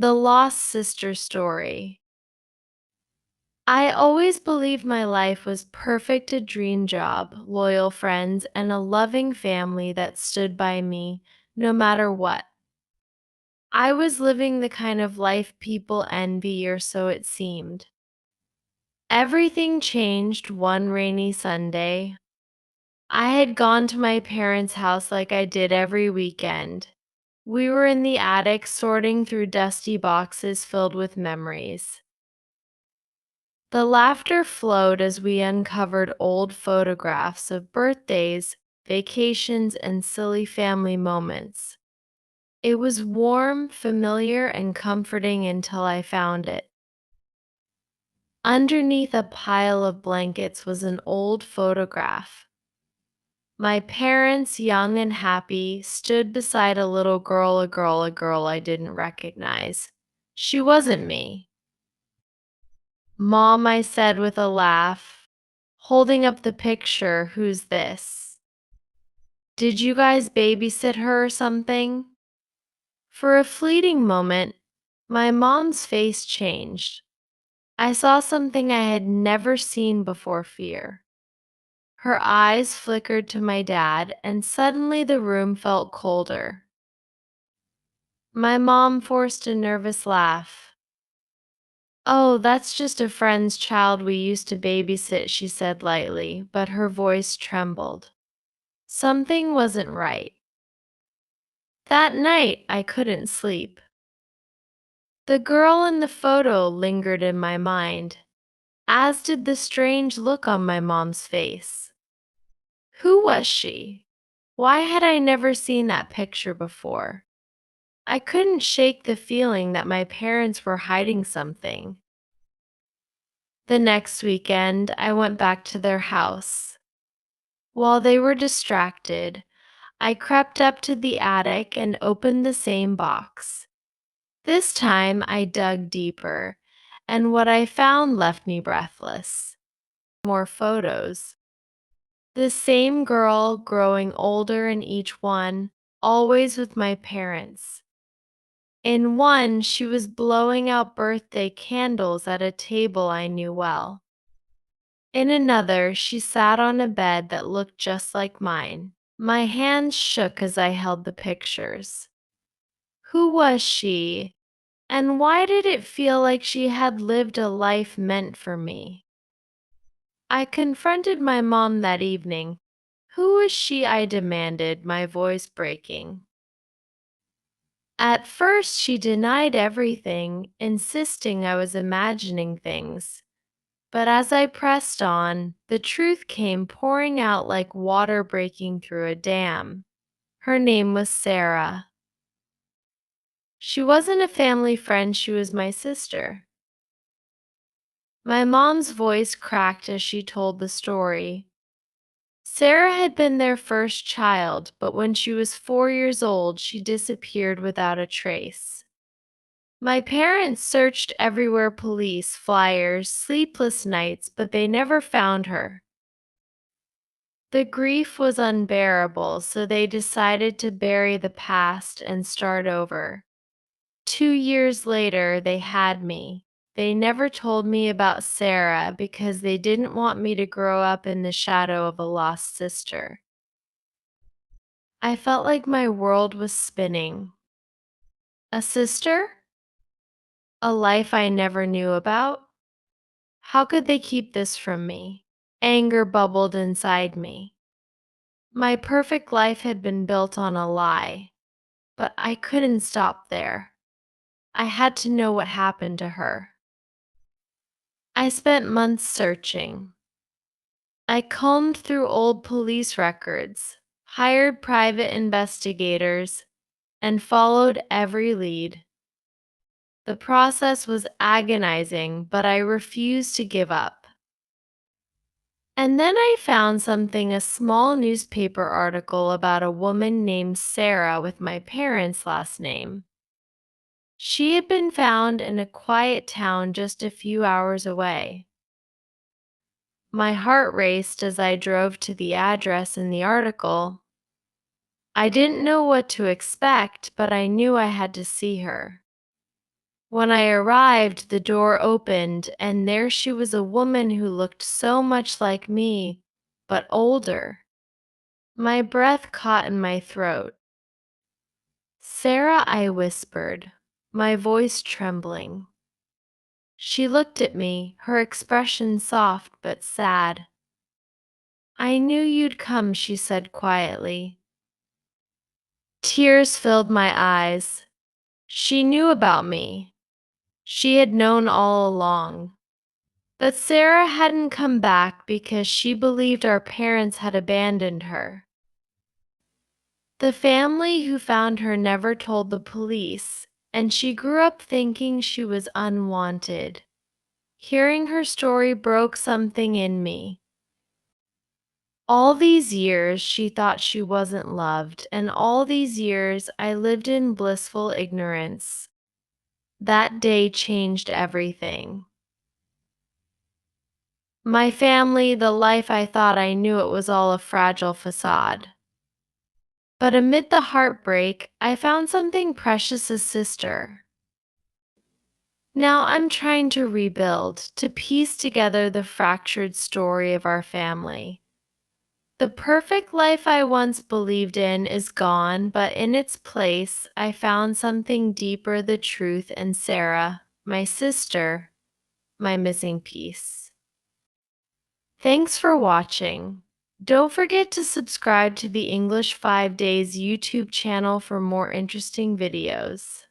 The Lost Sister Story. I always believed my life was perfect, a dream job, loyal friends, and a loving family that stood by me no matter what. I was living the kind of life people envy, or so it seemed. Everything changed one rainy Sunday. I had gone to my parents' house like I did every weekend. We were in the attic sorting through dusty boxes filled with memories. The laughter flowed as we uncovered old photographs of birthdays, vacations, and silly family moments. It was warm, familiar, and comforting until I found it. Underneath a pile of blankets was an old photograph. My parents, young and happy, stood beside a girl I didn't recognize. She wasn't me. Mom, I said with a laugh, holding up the picture. Who's this? Did you guys babysit her or something? For a fleeting moment, my mom's face changed. I saw something I had never seen before: fear. Her eyes flickered to my dad, and suddenly the room felt colder. My mom forced a nervous laugh. "Oh, that's just a friend's child we used to babysit," she said lightly, but her voice trembled. Something wasn't right. That night, I couldn't sleep. The girl in the photo lingered in my mind, as did the strange look on my mom's face. Who was she? Why had I never seen that picture before? I couldn't shake the feeling that my parents were hiding something. The next weekend, I went back to their house. While they were distracted, I crept up to the attic and opened the same box. This time, I dug deeper, and what I found left me breathless. More photos. The same girl, growing older in each one, always with my parents. In one, she was blowing out birthday candles at a table I knew well. In another, she sat on a bed that looked just like mine. My hands shook as I held the pictures. Who was she, and why did it feel like she had lived a life meant for me? I confronted my mom that evening. "Who was she?" I demanded, my voice breaking. At first, she denied everything, insisting I was imagining things. But as I pressed on, the truth came pouring out like water breaking through a dam. Her name was Sarah. She wasn't a family friend, she was my sister. My mom's voice cracked as she told the story. Sarah had been their first child, but when she was 4 years old, she disappeared without a trace. My parents searched everywhere: police, flyers, sleepless nights, but they never found her. The grief was unbearable, so they decided to bury the past and start over. 2 years later, they had me. They never told me about Sarah because they didn't want me to grow up in the shadow of a lost sister. I felt like my world was spinning. A sister? A life I never knew about? How could they keep this from me? Anger bubbled inside me. My perfect life had been built on a lie, but I couldn't stop there. I had to know what happened to her. I spent months searching. I combed through old police records, hired private investigators, and followed every lead. The process was agonizing, but I refused to give up. And then I found something: a small newspaper article about a woman named Sarah with my parents' last name. She had been found in a quiet town just a few hours away. My heart raced as I drove to the address in the article. I didn't know what to expect, but I knew I had to see her. When I arrived, the door opened, and there she was, a woman who looked so much like me, but older. My breath caught in my throat. "Sarah," I whispered, my voice trembling. She looked at me, her expression soft but sad. "I knew you'd come," she said quietly. Tears filled my eyes. She knew about me. She had known all along. But Sarah hadn't come back because she believed our parents had abandoned her. The family who found her never told the police, and she grew up thinking she was unwanted. Hearing her story broke something in me. All these years she thought she wasn't loved, and all these years I lived in blissful ignorance. That day changed everything. My family, the life I thought I knew, it was all a fragile facade. But amid the heartbreak, I found something precious: a sister. Now I'm trying to rebuild, to piece together the fractured story of our family. The perfect life I once believed in is gone, but in its place, I found something deeper: the truth, and Sarah, my sister, my missing piece. Thanks for watching. Don't forget to subscribe to the English 5 Days YouTube channel for more interesting videos.